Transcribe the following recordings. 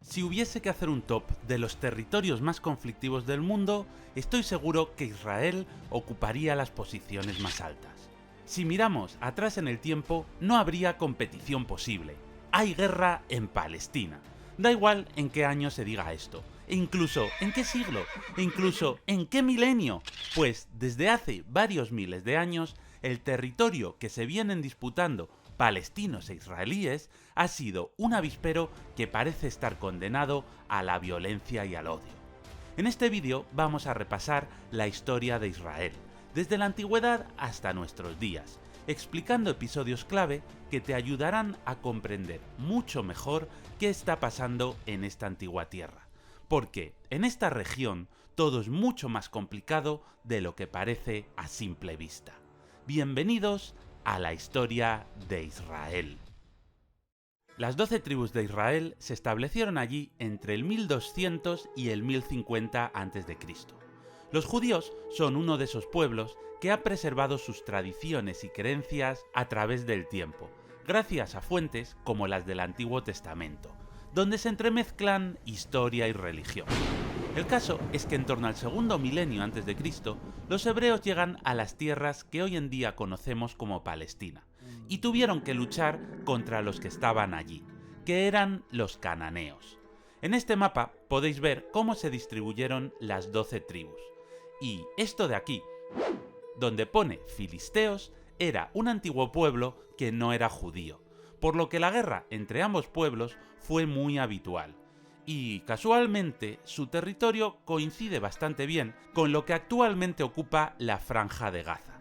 Si hubiese que hacer un top de los territorios más conflictivos del mundo, estoy seguro que Israel ocuparía las posiciones más altas. Si miramos atrás en el tiempo, no habría competición posible. Hay guerra en Palestina. Da igual en qué año se diga esto, e incluso en qué siglo, e incluso en qué milenio, pues desde hace varios miles de años, el territorio que se vienen disputando palestinos e israelíes ha sido un avispero que parece estar condenado a la violencia y al odio. En este vídeo vamos a repasar la historia de Israel, desde la antigüedad hasta nuestros días, explicando episodios clave que te ayudarán a comprender mucho mejor qué está pasando en esta antigua tierra, porque en esta región todo es mucho más complicado de lo que parece a simple vista. Bienvenidos a la historia de Israel. Las 12 tribus de Israel se establecieron allí entre el 1200 y el 1050 a.C. Los judíos son uno de esos pueblos que ha preservado sus tradiciones y creencias a través del tiempo, gracias a fuentes como las del Antiguo Testamento, donde se entremezclan historia y religión. El caso es que en torno al segundo milenio antes de Cristo, los hebreos llegan a las tierras que hoy en día conocemos como Palestina, y tuvieron que luchar contra los que estaban allí, que eran los cananeos. En este mapa podéis ver cómo se distribuyeron las 12 tribus. Y esto de aquí, donde pone filisteos, era un antiguo pueblo que no era judío, por lo que la guerra entre ambos pueblos fue muy habitual. Y casualmente su territorio coincide bastante bien con lo que actualmente ocupa la Franja de Gaza.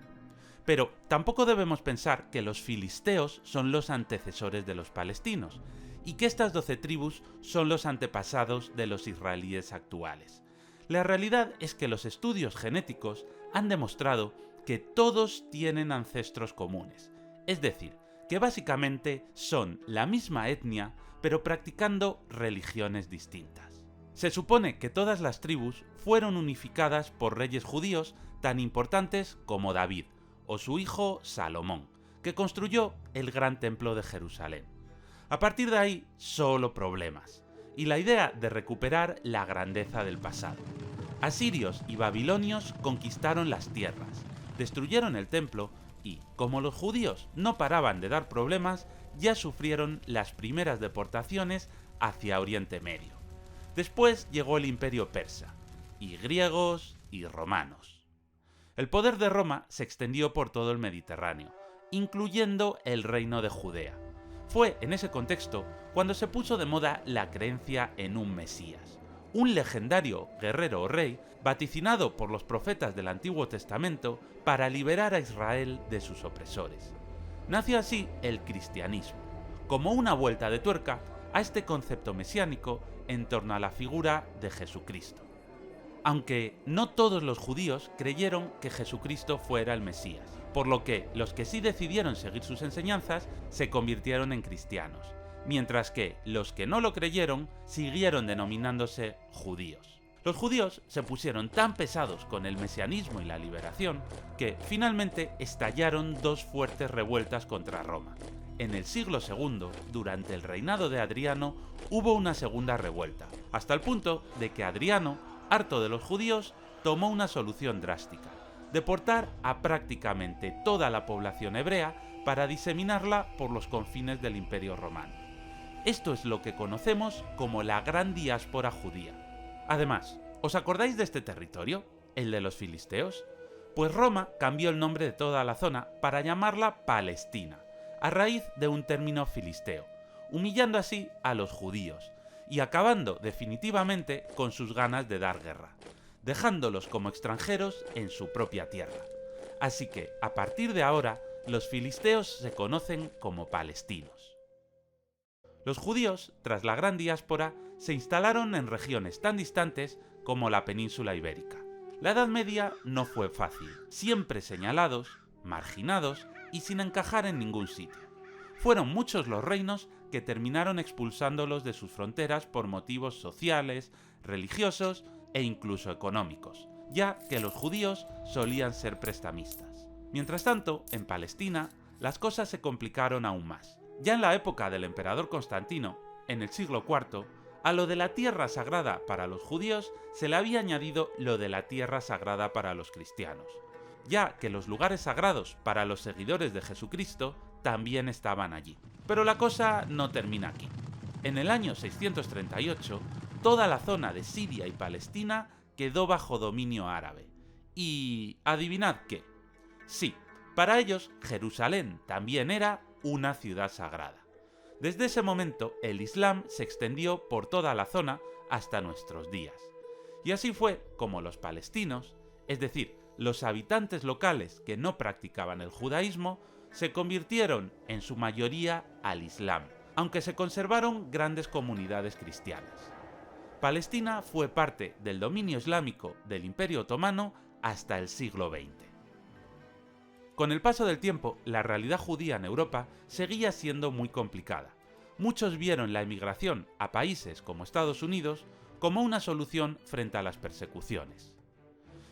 Pero tampoco debemos pensar que los filisteos son los antecesores de los palestinos, y que estas 12 tribus son los antepasados de los israelíes actuales. La realidad es que los estudios genéticos han demostrado que todos tienen ancestros comunes, es decir, que básicamente son la misma etnia, pero practicando religiones distintas. Se supone que todas las tribus fueron unificadas por reyes judíos tan importantes como David, o su hijo Salomón, que construyó el gran templo de Jerusalén. A partir de ahí, solo problemas, y la idea de recuperar la grandeza del pasado. Asirios y babilonios conquistaron las tierras, destruyeron el templo y, como los judíos no paraban de dar problemas, ya sufrieron las primeras deportaciones hacia Oriente Medio. Después llegó el Imperio Persa, y griegos y romanos. El poder de Roma se extendió por todo el Mediterráneo, incluyendo el Reino de Judea. Fue en ese contexto cuando se puso de moda la creencia en un Mesías, un legendario guerrero o rey vaticinado por los profetas del Antiguo Testamento para liberar a Israel de sus opresores. Nació así el cristianismo, como una vuelta de tuerca a este concepto mesiánico en torno a la figura de Jesucristo. Aunque no todos los judíos creyeron que Jesucristo fuera el Mesías, por lo que los que sí decidieron seguir sus enseñanzas se convirtieron en cristianos, mientras que los que no lo creyeron siguieron denominándose judíos. Los judíos se pusieron tan pesados con el mesianismo y la liberación que finalmente estallaron dos fuertes revueltas contra Roma. En el siglo II, durante el reinado de Adriano, hubo una segunda revuelta, hasta el punto de que Adriano, harto de los judíos, tomó una solución drástica: deportar a prácticamente toda la población hebrea para diseminarla por los confines del Imperio Romano. Esto es lo que conocemos como la Gran Diáspora Judía. Además, ¿os acordáis de este territorio, el de los filisteos? Pues Roma cambió el nombre de toda la zona para llamarla Palestina, a raíz de un término filisteo, humillando así a los judíos y acabando definitivamente con sus ganas de dar guerra, dejándolos como extranjeros en su propia tierra. Así que, a partir de ahora, los filisteos se conocen como palestinos. Los judíos, tras la gran diáspora, se instalaron en regiones tan distantes como la península ibérica. La Edad Media no fue fácil, siempre señalados, marginados y sin encajar en ningún sitio. Fueron muchos los reinos que terminaron expulsándolos de sus fronteras por motivos sociales, religiosos e incluso económicos, ya que los judíos solían ser prestamistas. Mientras tanto, en Palestina, las cosas se complicaron aún más. Ya en la época del emperador Constantino, en el siglo IV, A lo de la tierra sagrada para los judíos se le había añadido lo de la tierra sagrada para los cristianos, ya que los lugares sagrados para los seguidores de Jesucristo también estaban allí. Pero la cosa no termina aquí. En el año 638, toda la zona de Siria y Palestina quedó bajo dominio árabe. Y ¿adivinad qué? Sí, para ellos Jerusalén también era una ciudad sagrada. Desde ese momento, el Islam se extendió por toda la zona hasta nuestros días. Y así fue como los palestinos, es decir, los habitantes locales que no practicaban el judaísmo, se convirtieron en su mayoría al Islam, aunque se conservaron grandes comunidades cristianas. Palestina fue parte del dominio islámico del Imperio Otomano hasta el siglo XX. Con el paso del tiempo, la realidad judía en Europa seguía siendo muy complicada. Muchos vieron la emigración a países como Estados Unidos como una solución frente a las persecuciones.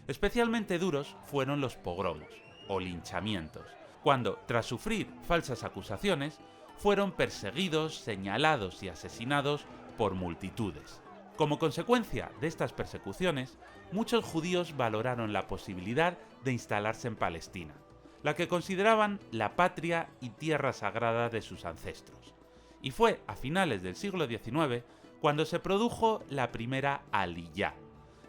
Especialmente duros fueron los pogromos, o linchamientos, cuando, tras sufrir falsas acusaciones, fueron perseguidos, señalados y asesinados por multitudes. Como consecuencia de estas persecuciones, muchos judíos valoraron la posibilidad de instalarse en Palestina, la que consideraban la patria y tierra sagrada de sus ancestros. Y fue a finales del siglo XIX cuando se produjo la primera aliyá,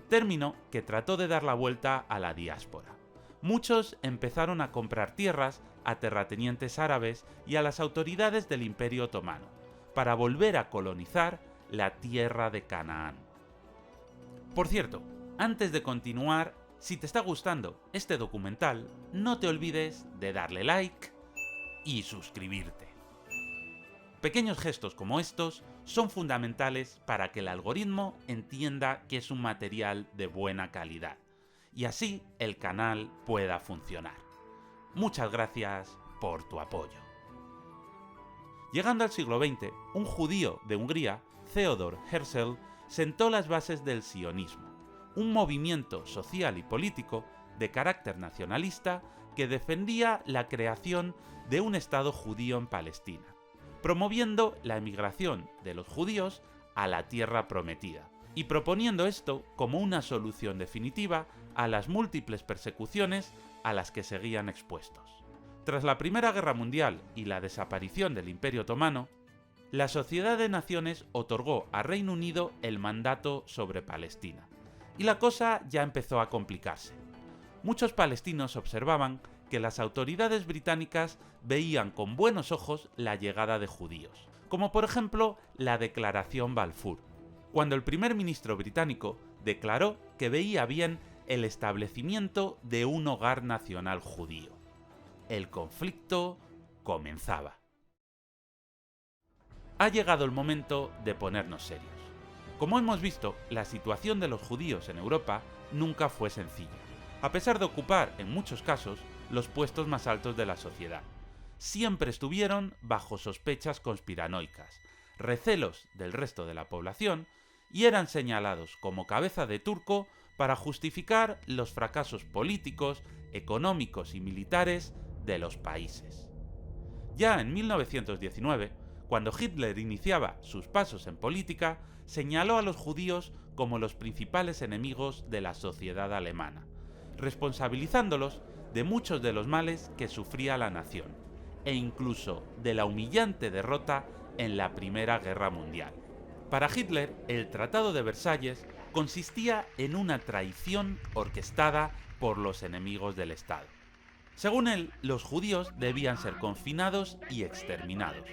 término que trató de dar la vuelta a la diáspora. Muchos empezaron a comprar tierras a terratenientes árabes y a las autoridades del Imperio Otomano, para volver a colonizar la tierra de Canaán. Por cierto, antes de continuar, si te está gustando este documental, no te olvides de darle like y suscribirte. Pequeños gestos como estos son fundamentales para que el algoritmo entienda que es un material de buena calidad y así el canal pueda funcionar. Muchas gracias por tu apoyo. Llegando al siglo XX, un judío de Hungría, Theodor Herzl, sentó las bases del sionismo, un movimiento social y político de carácter nacionalista que defendía la creación de un Estado judío en Palestina, promoviendo la emigración de los judíos a la tierra prometida, y proponiendo esto como una solución definitiva a las múltiples persecuciones a las que seguían expuestos. Tras la Primera Guerra Mundial y la desaparición del Imperio Otomano, la Sociedad de Naciones otorgó a Reino Unido el mandato sobre Palestina, y la cosa ya empezó a complicarse. Muchos palestinos observaban que las autoridades británicas veían con buenos ojos la llegada de judíos, como por ejemplo la Declaración Balfour, cuando el primer ministro británico declaró que veía bien el establecimiento de un hogar nacional judío. El conflicto comenzaba. Ha llegado el momento de ponernos serios. Como hemos visto, la situación de los judíos en Europa nunca fue sencilla, a pesar de ocupar, en muchos casos, los puestos más altos de la sociedad. Siempre estuvieron bajo sospechas conspiranoicas, recelos del resto de la población y eran señalados como cabeza de turco para justificar los fracasos políticos, económicos y militares de los países. Ya en 1919, cuando Hitler iniciaba sus pasos en política, señaló a los judíos como los principales enemigos de la sociedad alemana, responsabilizándolos de muchos de los males que sufría la nación, e incluso de la humillante derrota en la Primera Guerra Mundial. Para Hitler, el Tratado de Versalles consistía en una traición orquestada por los enemigos del Estado. Según él, los judíos debían ser confinados y exterminados,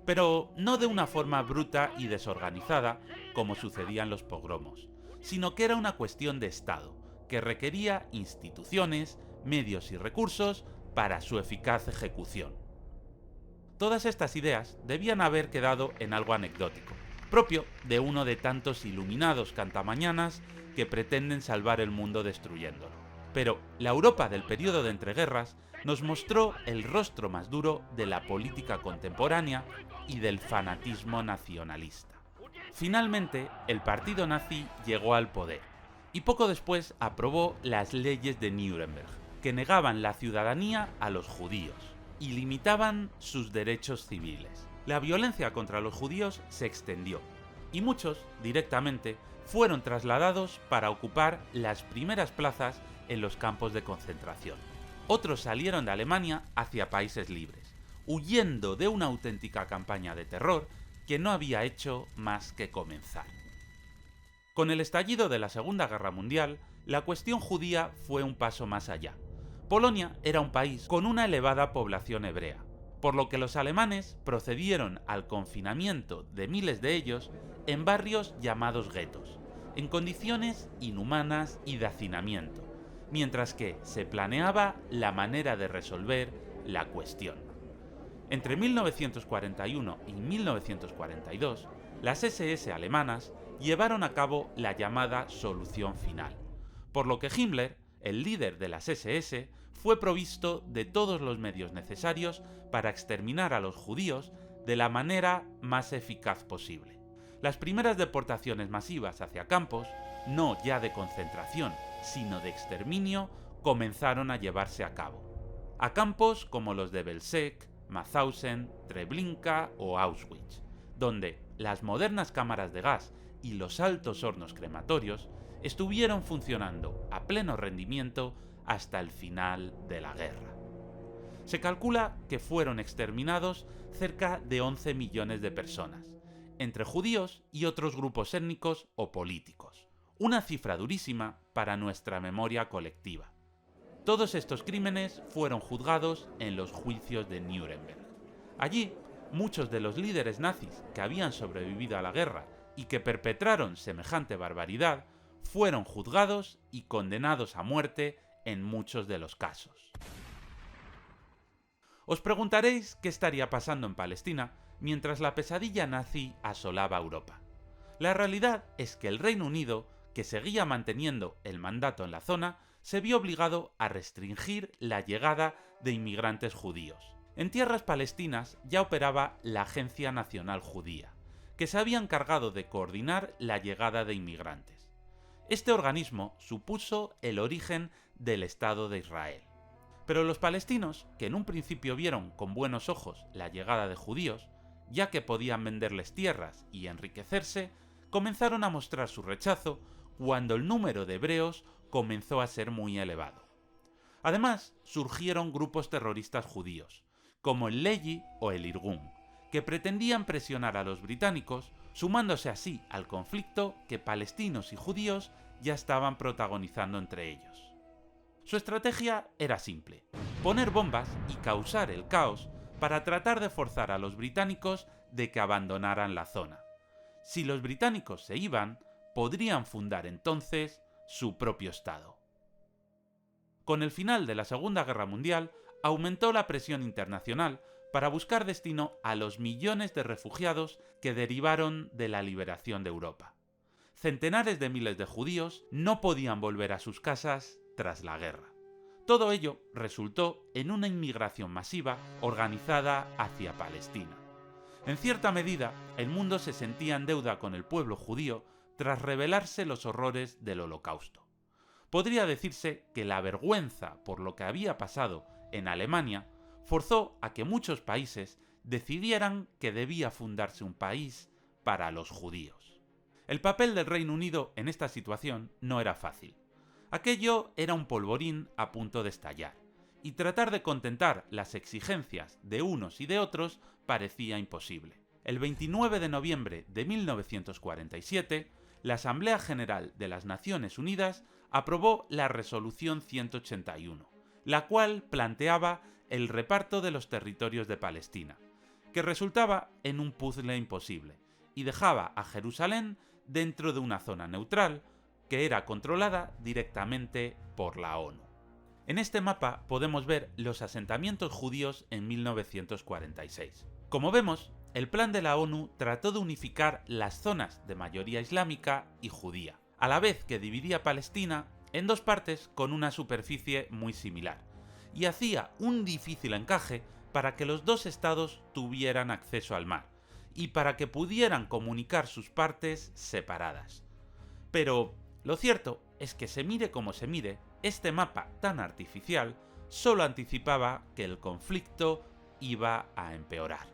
pero no de una forma bruta y desorganizada como sucedían los pogromos, sino que era una cuestión de Estado, que requería instituciones, medios y recursos para su eficaz ejecución. Todas estas ideas debían haber quedado en algo anecdótico, propio de uno de tantos iluminados cantamañanas que pretenden salvar el mundo destruyéndolo. Pero la Europa del periodo de entreguerras nos mostró el rostro más duro de la política contemporánea y del fanatismo nacionalista. Finalmente, el partido nazi llegó al poder, y poco después aprobó las leyes de Nuremberg, que negaban la ciudadanía a los judíos y limitaban sus derechos civiles. La violencia contra los judíos se extendió, y muchos, directamente, fueron trasladados para ocupar las primeras plazas en los campos de concentración. Otros salieron de Alemania hacia países libres, huyendo de una auténtica campaña de terror que no había hecho más que comenzar. Con el estallido de la Segunda Guerra Mundial, la cuestión judía fue un paso más allá. Polonia era un país con una elevada población hebrea, por lo que los alemanes procedieron al confinamiento de miles de ellos en barrios llamados guetos, en condiciones inhumanas y de hacinamiento, mientras que se planeaba la manera de resolver la cuestión. Entre 1941 y 1942, las SS alemanas llevaron a cabo la llamada solución final, por lo que Himmler, el líder de las SS, fue provisto de todos los medios necesarios para exterminar a los judíos de la manera más eficaz posible. Las primeras deportaciones masivas hacia campos, no ya de concentración, sino de exterminio, comenzaron a llevarse a cabo. A campos como los de Belzec, Mauthausen, Treblinka o Auschwitz, donde las modernas cámaras de gas y los altos hornos crematorios estuvieron funcionando a pleno rendimiento hasta el final de la guerra. Se calcula que fueron exterminados cerca de 11 millones de personas, entre judíos y otros grupos étnicos o políticos. Una cifra durísima para nuestra memoria colectiva. Todos estos crímenes fueron juzgados en los juicios de Nuremberg. Allí, muchos de los líderes nazis que habían sobrevivido a la guerra y que perpetraron semejante barbaridad fueron juzgados y condenados a muerte en muchos de los casos. Os preguntaréis qué estaría pasando en Palestina mientras la pesadilla nazi asolaba Europa. La realidad es que el Reino Unido, que seguía manteniendo el mandato en la zona, se vio obligado a restringir la llegada de inmigrantes judíos. En tierras palestinas ya operaba la Agencia Nacional Judía, que se había encargado de coordinar la llegada de inmigrantes. Este organismo supuso el origen del Estado de Israel. Pero los palestinos, que en un principio vieron con buenos ojos la llegada de judíos, ya que podían venderles tierras y enriquecerse, comenzaron a mostrar su rechazo cuando el número de hebreos comenzó a ser muy elevado. Además, surgieron grupos terroristas judíos, como el Lehi o el Irgun, que pretendían presionar a los británicos, sumándose así al conflicto que palestinos y judíos ya estaban protagonizando entre ellos. Su estrategia era simple: poner bombas y causar el caos para tratar de forzar a los británicos de que abandonaran la zona. Si los británicos se iban, podrían fundar entonces su propio Estado. Con el final de la Segunda Guerra Mundial, aumentó la presión internacional para buscar destino a los millones de refugiados que derivaron de la liberación de Europa. Centenares de miles de judíos no podían volver a sus casas tras la guerra. Todo ello resultó en una inmigración masiva organizada hacia Palestina. En cierta medida, el mundo se sentía en deuda con el pueblo judío tras revelarse los horrores del Holocausto. Podría decirse que la vergüenza por lo que había pasado en Alemania forzó a que muchos países decidieran que debía fundarse un país para los judíos. El papel del Reino Unido en esta situación no era fácil. Aquello era un polvorín a punto de estallar, y tratar de contentar las exigencias de unos y de otros parecía imposible. El 29 de noviembre de 1947, la Asamblea General de las Naciones Unidas aprobó la Resolución 181, la cual planteaba el reparto de los territorios de Palestina, que resultaba en un puzzle imposible, y dejaba a Jerusalén dentro de una zona neutral, que era controlada directamente por la ONU. En este mapa podemos ver los asentamientos judíos en 1946. Como vemos, el plan de la ONU trató de unificar las zonas de mayoría islámica y judía, a la vez que dividía Palestina en dos partes con una superficie muy similar, y hacía un difícil encaje para que los dos estados tuvieran acceso al mar, y para que pudieran comunicar sus partes separadas. Pero lo cierto es que se mire como se mire, este mapa tan artificial solo anticipaba que el conflicto iba a empeorar.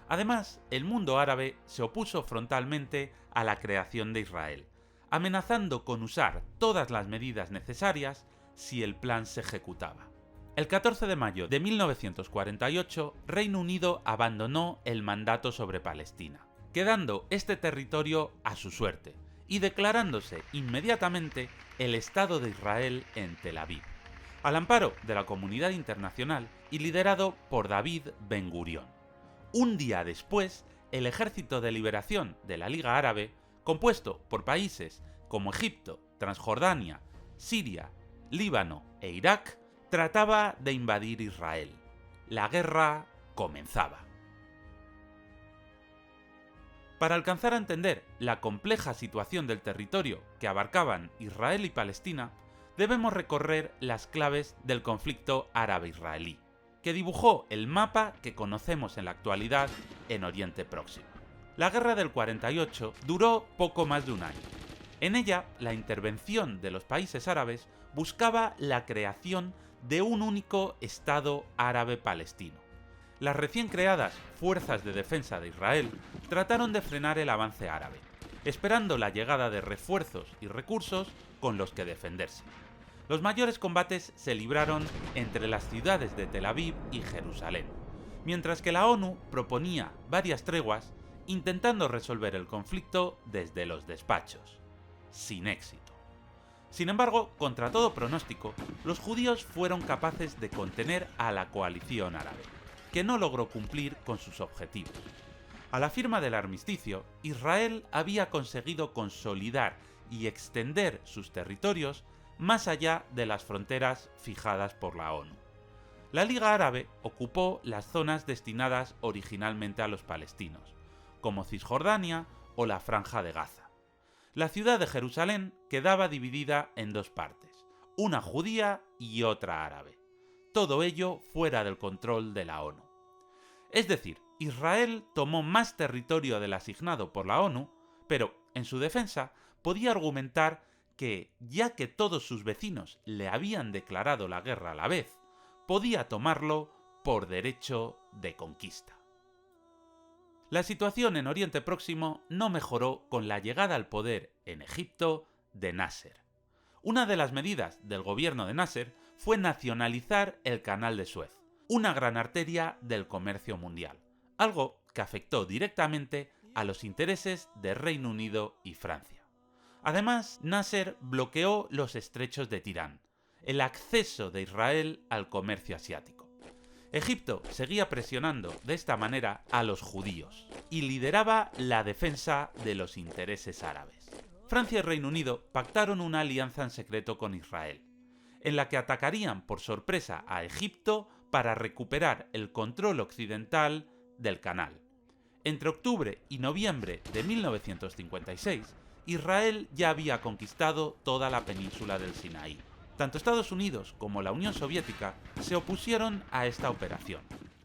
Además, el mundo árabe se opuso frontalmente a la creación de Israel, amenazando con usar todas las medidas necesarias si el plan se ejecutaba. El 14 de mayo de 1948, Reino Unido abandonó el mandato sobre Palestina, quedando este territorio a su suerte y declarándose inmediatamente el Estado de Israel en Tel Aviv, al amparo de la comunidad internacional y liderado por David Ben Gurión. Un día después, el Ejército de Liberación de la Liga Árabe, compuesto por países como Egipto, Transjordania, Siria, Líbano e Irak, trataba de invadir Israel. La guerra comenzaba. Para alcanzar a entender la compleja situación del territorio que abarcaban Israel y Palestina, debemos recorrer las claves del conflicto árabe-israelí, que dibujó el mapa que conocemos en la actualidad en Oriente Próximo. La guerra del 48 duró poco más de un año. En ella, la intervención de los países árabes buscaba la creación de un único Estado árabe palestino. Las recién creadas Fuerzas de Defensa de Israel trataron de frenar el avance árabe, esperando la llegada de refuerzos y recursos con los que defenderse. Los mayores combates se libraron entre las ciudades de Tel Aviv y Jerusalén, mientras que la ONU proponía varias treguas intentando resolver el conflicto desde los despachos, sin éxito. Sin embargo, contra todo pronóstico, los judíos fueron capaces de contener a la coalición árabe, que no logró cumplir con sus objetivos. A la firma del armisticio, Israel había conseguido consolidar y extender sus territorios más allá de las fronteras fijadas por la ONU. La Liga Árabe ocupó las zonas destinadas originalmente a los palestinos, como Cisjordania o la Franja de Gaza. La ciudad de Jerusalén quedaba dividida en dos partes, una judía y otra árabe. Todo ello fuera del control de la ONU. Es decir, Israel tomó más territorio del asignado por la ONU, pero, en su defensa, podía argumentar que, ya que todos sus vecinos le habían declarado la guerra a la vez, podía tomarlo por derecho de conquista. La situación en Oriente Próximo no mejoró con la llegada al poder en Egipto de Nasser. Una de las medidas del gobierno de Nasser fue nacionalizar el Canal de Suez, una gran arteria del comercio mundial, algo que afectó directamente a los intereses de Reino Unido y Francia. Además, Nasser bloqueó los estrechos de Tirán, el acceso de Israel al comercio asiático. Egipto seguía presionando de esta manera a los judíos y lideraba la defensa de los intereses árabes. Francia y Reino Unido pactaron una alianza en secreto con Israel, en la que atacarían por sorpresa a Egipto para recuperar el control occidental del canal. Entre octubre y noviembre de 1956, Israel ya había conquistado toda la península del Sinaí. Tanto Estados Unidos como la Unión Soviética se opusieron a esta operación.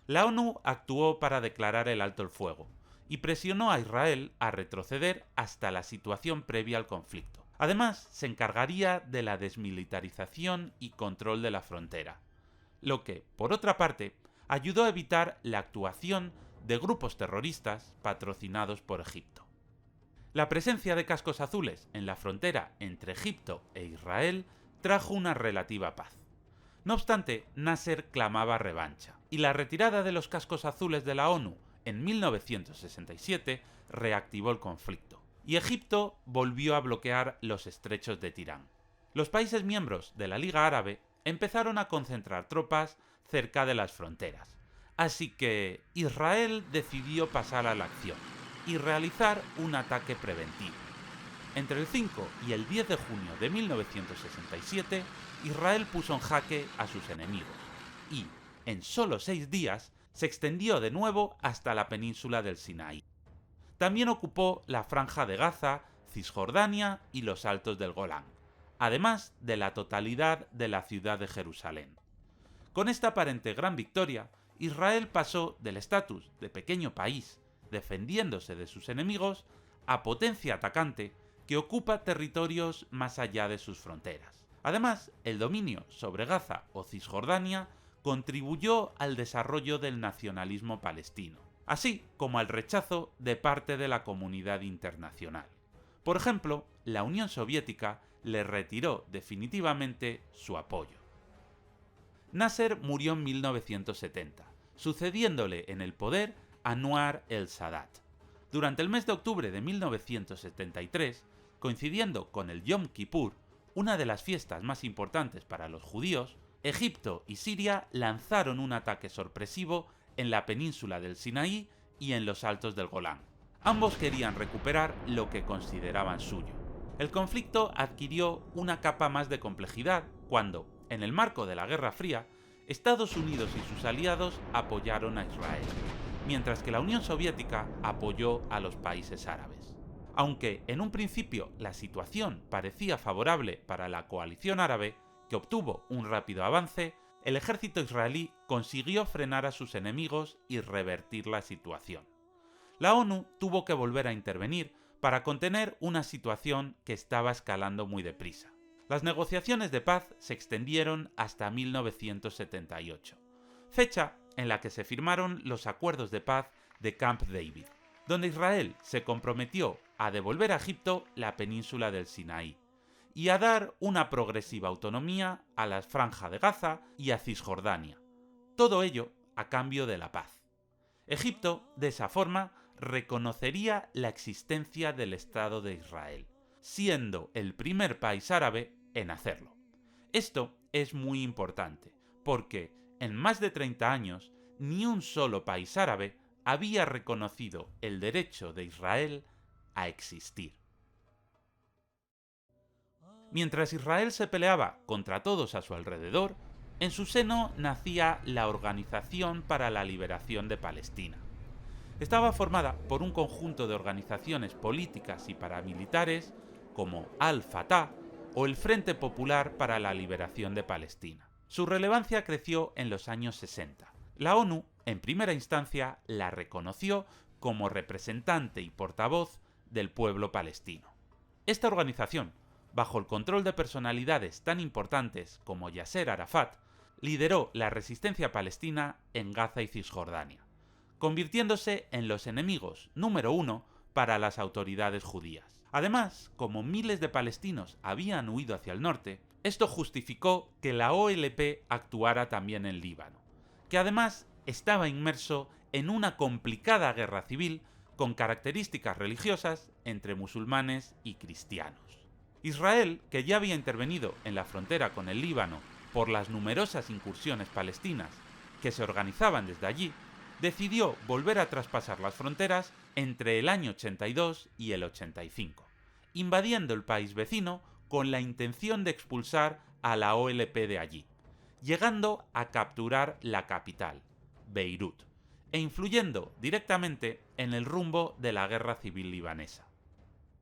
La ONU actuó para declarar el alto el fuego y presionó a Israel a retroceder hasta la situación previa al conflicto. Además, se encargaría de la desmilitarización y control de la frontera, lo que, por otra parte, ayudó a evitar la actuación de grupos terroristas patrocinados por Egipto. La presencia de cascos azules en la frontera entre Egipto e Israel trajo una relativa paz. No obstante, Nasser clamaba revancha, y la retirada de los cascos azules de la ONU en 1967 reactivó el conflicto, y Egipto volvió a bloquear los estrechos de Tirán. Los países miembros de la Liga Árabe empezaron a concentrar tropas cerca de las fronteras, así que Israel decidió pasar a la acción y realizar un ataque preventivo. Entre el 5 y el 10 de junio de 1967, Israel puso en jaque a sus enemigos y, en solo 6 días, se extendió de nuevo hasta la península del Sinaí. También ocupó la Franja de Gaza, Cisjordania y los Altos del Golán, además de la totalidad de la ciudad de Jerusalén. Con esta aparente gran victoria, Israel pasó del estatus de pequeño país, defendiéndose de sus enemigos, a potencia atacante que ocupa territorios más allá de sus fronteras. Además, el dominio sobre Gaza o Cisjordania contribuyó al desarrollo del nacionalismo palestino, así como al rechazo de parte de la comunidad internacional. Por ejemplo, la Unión Soviética le retiró definitivamente su apoyo. Nasser murió en 1970, sucediéndole en el poder a Anwar el-Sadat. Durante el mes de octubre de 1973, coincidiendo con el Yom Kippur, una de las fiestas más importantes para los judíos, Egipto y Siria lanzaron un ataque sorpresivo en la península del Sinaí y en los altos del Golán. Ambos querían recuperar lo que consideraban suyo. El conflicto adquirió una capa más de complejidad cuando, en el marco de la Guerra Fría, Estados Unidos y sus aliados apoyaron a Israel, mientras que la Unión Soviética apoyó a los países árabes. Aunque en un principio la situación parecía favorable para la coalición árabe, que obtuvo un rápido avance, el ejército israelí consiguió frenar a sus enemigos y revertir la situación. La ONU tuvo que volver a intervenir para contener una situación que estaba escalando muy deprisa. Las negociaciones de paz se extendieron hasta 1978, fecha en la que se firmaron los acuerdos de paz de Camp David, donde Israel se comprometió a devolver a Egipto la península del Sinaí y a dar una progresiva autonomía a la Franja de Gaza y a Cisjordania, todo ello a cambio de la paz. Egipto, de esa forma, reconocería la existencia del Estado de Israel, siendo el primer país árabe en hacerlo. Esto es muy importante, porque en más de 30 años, ni un solo país árabe había reconocido el derecho de Israel a existir. Mientras Israel se peleaba contra todos a su alrededor, en su seno nacía la Organización para la Liberación de Palestina. Estaba formada por un conjunto de organizaciones políticas y paramilitares como Al-Fatah o el Frente Popular para la Liberación de Palestina. Su relevancia creció en los años 60. La ONU, en primera instancia, la reconoció como representante y portavoz del pueblo palestino. Esta organización, bajo el control de personalidades tan importantes como Yasser Arafat, lideró la resistencia palestina en Gaza y Cisjordania, convirtiéndose en los enemigos número uno para las autoridades judías. Además, como miles de palestinos habían huido hacia el norte, esto justificó que la OLP actuara también en Líbano, que además estaba inmerso en una complicada guerra civil con características religiosas entre musulmanes y cristianos. Israel, que ya había intervenido en la frontera con el Líbano por las numerosas incursiones palestinas que se organizaban desde allí, decidió volver a traspasar las fronteras entre el año 82 y el 85, invadiendo el país vecino con la intención de expulsar a la OLP de allí, llegando a capturar la capital, Beirut, e influyendo directamente en el rumbo de la guerra civil libanesa.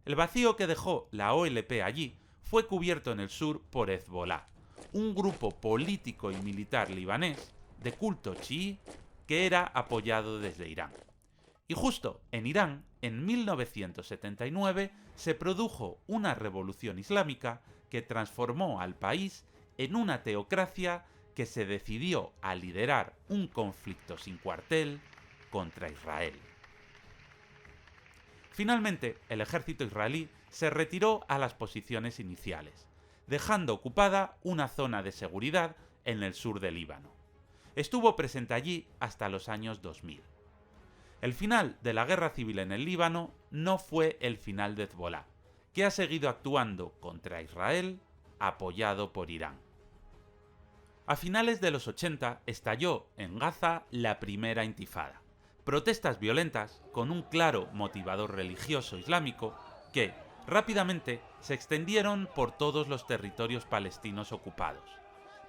El vacío que dejó la OLP allí fue cubierto en el sur por Hezbollah, un grupo político y militar libanés de culto chií que era apoyado desde Irán. Y justo en Irán, en 1979, se produjo una revolución islámica que transformó al país en una teocracia que se decidió a liderar un conflicto sin cuartel contra Israel. Finalmente, el ejército israelí se retiró a las posiciones iniciales, dejando ocupada una zona de seguridad en el sur del Líbano. Estuvo presente allí hasta los años 2000. El final de la guerra civil en el Líbano no fue el final de Hezbollah, que ha seguido actuando contra Israel, apoyado por Irán. A finales de los 80 estalló en Gaza la primera intifada, protestas violentas con un claro motivador religioso islámico que, rápidamente, se extendieron por todos los territorios palestinos ocupados,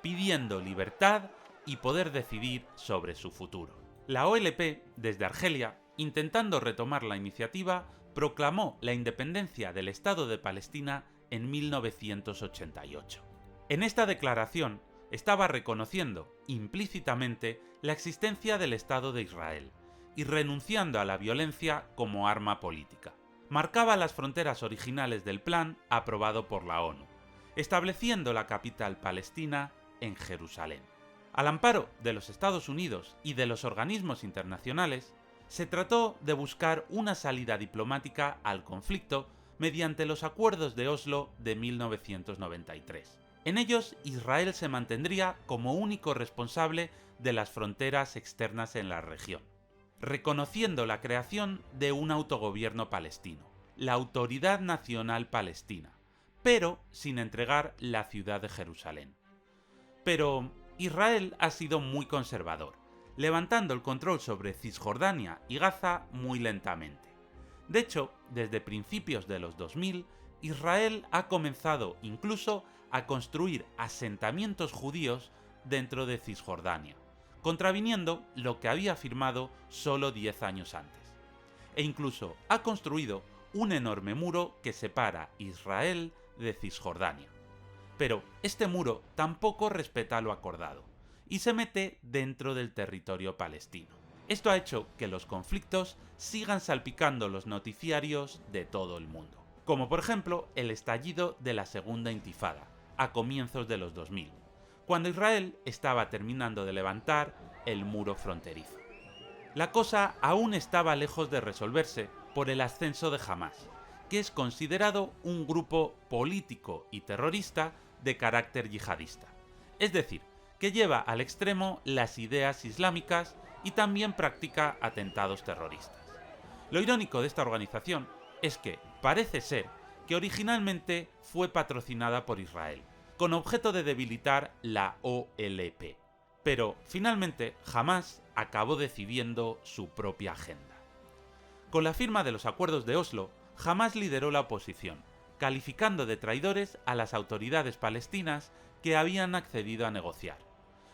pidiendo libertad y poder decidir sobre su futuro. La OLP, desde Argelia, intentando retomar la iniciativa, proclamó la independencia del Estado de Palestina en 1988. En esta declaración estaba reconociendo implícitamente la existencia del Estado de Israel y renunciando a la violencia como arma política. Marcaba las fronteras originales del plan aprobado por la ONU, estableciendo la capital palestina en Jerusalén. Al amparo de los Estados Unidos y de los organismos internacionales, Se trató de buscar una salida diplomática al conflicto mediante los acuerdos de Oslo de 1993. En ellos, Israel se mantendría como único responsable de las fronteras externas en la región, reconociendo la creación de un autogobierno palestino, la Autoridad Nacional Palestina, pero sin entregar la ciudad de Jerusalén. Pero Israel ha sido muy conservador, levantando el control sobre Cisjordania y Gaza muy lentamente. De hecho, desde principios de los 2000, Israel ha comenzado incluso a construir asentamientos judíos dentro de Cisjordania, contraviniendo lo que había firmado solo 10 años antes. E incluso ha construido un enorme muro que separa Israel de Cisjordania. Pero este muro tampoco respeta lo acordado y se mete dentro del territorio palestino. Esto ha hecho que los conflictos sigan salpicando los noticiarios de todo el mundo, como por ejemplo el estallido de la Segunda Intifada, a comienzos de los 2000, cuando Israel estaba terminando de levantar el muro fronterizo. La cosa aún estaba lejos de resolverse por el ascenso de Hamás, que es considerado un grupo político y terrorista de carácter yihadista, es decir, que lleva al extremo las ideas islámicas y también practica atentados terroristas. Lo irónico de esta organización es que parece ser que originalmente fue patrocinada por Israel, con objeto de debilitar la OLP, pero finalmente Hamás acabó decidiendo su propia agenda. Con la firma de los acuerdos de Oslo, Hamás lideró la oposición, calificando de traidores a las autoridades palestinas que habían accedido a negociar.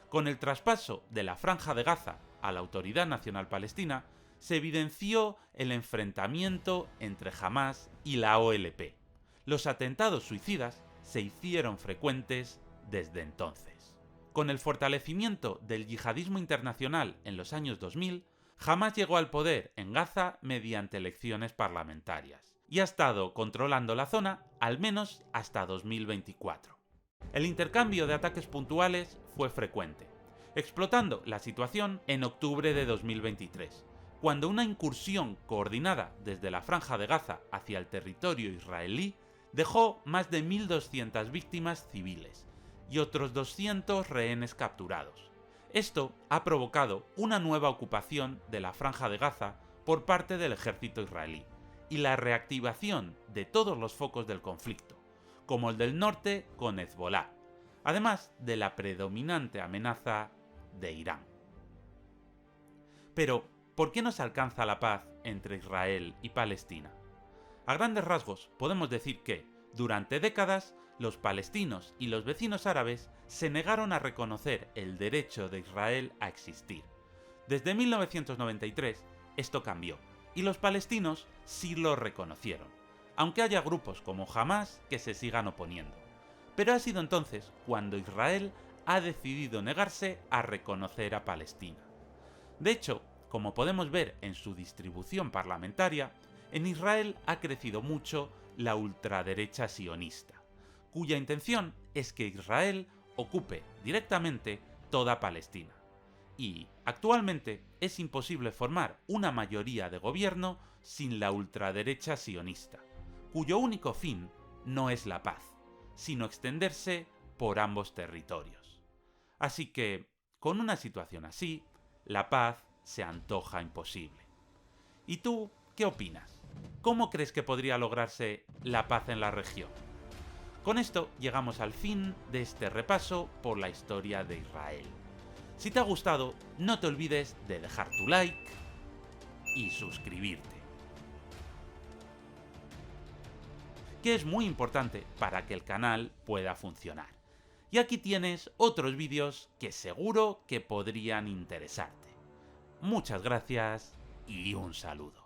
Con el traspaso de la Franja de Gaza a la Autoridad Nacional Palestina, se evidenció el enfrentamiento entre Hamás y la OLP. Los atentados suicidas se hicieron frecuentes desde entonces. Con el fortalecimiento del yihadismo internacional en los años 2000, Hamás llegó al poder en Gaza mediante elecciones parlamentarias y ha estado controlando la zona al menos hasta 2024. El intercambio de ataques puntuales fue frecuente, explotando la situación en octubre de 2023, cuando una incursión coordinada desde la Franja de Gaza hacia el territorio israelí dejó más de 1.200 víctimas civiles y otros 200 rehenes capturados. Esto ha provocado una nueva ocupación de la Franja de Gaza por parte del ejército israelí y la reactivación de todos los focos del conflicto, como el del norte con Hezbolá, además de la predominante amenaza de Irán. Pero, ¿por qué no se alcanza la paz entre Israel y Palestina? A grandes rasgos, podemos decir que, durante décadas, los palestinos y los vecinos árabes se negaron a reconocer el derecho de Israel a existir. Desde 1993, esto cambió, y los palestinos sí lo reconocieron, aunque haya grupos como Hamás que se sigan oponiendo. Pero ha sido entonces cuando Israel ha decidido negarse a reconocer a Palestina. De hecho, como podemos ver en su distribución parlamentaria, en Israel ha crecido mucho la ultraderecha sionista, cuya intención es que Israel ocupe directamente toda Palestina. Y, actualmente, es imposible formar una mayoría de gobierno sin la ultraderecha sionista, cuyo único fin no es la paz, sino extenderse por ambos territorios. Así que, con una situación así, la paz se antoja imposible. ¿Y tú qué opinas? ¿Cómo crees que podría lograrse la paz en la región? Con esto llegamos al fin de este repaso por la historia de Israel. Si te ha gustado, no te olvides de dejar tu like y suscribirte, que es muy importante para que el canal pueda funcionar. Y aquí tienes otros vídeos que seguro que podrían interesarte. Muchas gracias y un saludo.